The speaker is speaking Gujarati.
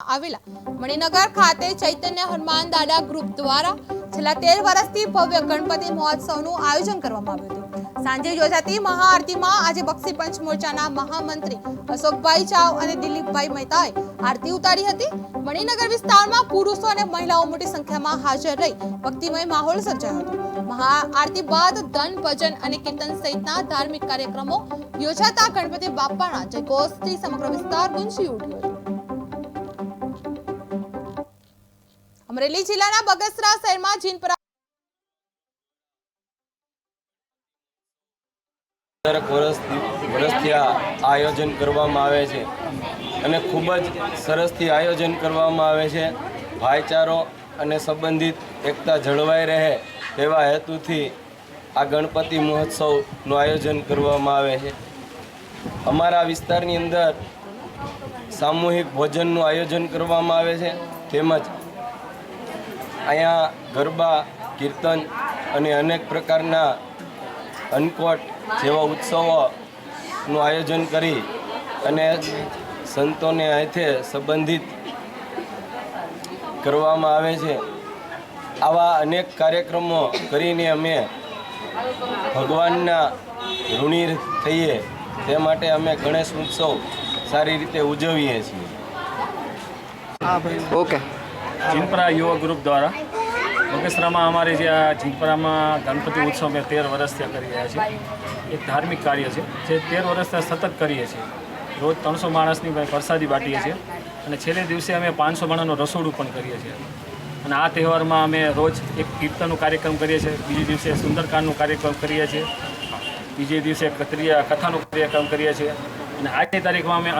આવેલા મણિનગર ખાતે ચૈતન્ય હનુમાન દાદા ગ્રુપ દ્વારા છેલ્લા 13 વર્ષથી ભવ્ય ગણપતિ મહોત્સવનું આયોજન કરવામાં આવ્યું હતું। સાંજે યોજાતી મહાઆરતીમાં આજે બક્ષી પંચ મોરચાના મહામંત્રી અશોકભાઈ ચાવ અને દિલીપભાઈ મહેતાએ આરતી ઉતારી હતી। મણિનગર વિસ્તારમાં પુરુષો અને મહિલાઓ મોટી સંખ્યામાં હાજર રહી ભક્તિમય માહોલ સર્જાયો હતો। મહાઆરતી બાદ ધન ભજન અને કીર્તન સહિતના ધાર્મિક કાર્યક્રમો યોજાતા ગણપતિ બાપાના જયઘોષથી સમગ્ર વિસ્તાર ગુંજી ઉઠ્યો હતો। અમરેલી જિલ્લાના બગસરા શહેરમાં જીનપરા વર્ષથી આયોજન કરવામાં આવે છે અને ખૂબ જ સરસથી આયોજન કરવામાં આવે છે। ભાઈચારો અને સંબંધિત એકતા જળવાઈ રહે તેવા હેતુથી આ ગણપતિ મહોત્સવનું આયોજન કરવામાં આવે છે। અમારા વિસ્તારની અંદર સામૂહિક ભોજનનું આયોજન કરવામાં આવે છે તેમજ અહીંયા ગરબા કીર્તન અને અનેક પ્રકારના અન્નકોટ જેવા ઉત્સવોનું આયોજન કરી અને સંતોને હાથે સંબંધિત કરવામાં આવે છે। આવા અનેક કાર્યક્રમો કરીને અમે ભગવાનના ઋણી થઈએ તે માટે અમે ગણેશ ઉત્સવ સારી રીતે ઉજવીએ છીએ। ઓકે જીનપરા યુવા ગ્રુપ દ્વારા બગસરામાં અમારે જે આ જીનપરામાં ગણપતિ ઉત્સવ અમે 13 વર્ષથી કરી રહ્યા છીએ। એક ધાર્મિક કાર્ય છે જે 13 વર્ષથી સતત કરીએ છીએ। રોજ 300 માણસની પ્રસાદી બાટીએ છીએ અને છેલ્લે દિવસે અમે 500 માણસનું રસોડું પણ કરીએ છીએ। અને આ તહેવારમાં અમે રોજ એક કીર્તનનો કાર્યક્રમ કરીએ છીએ, બીજે દિવસે સુંદરકાંડનો કાર્યક્રમ કરીએ છીએ, બીજે દિવસે કથાનો કાર્યક્રમ કરીએ છીએ અને આજની તારીખમાં અમે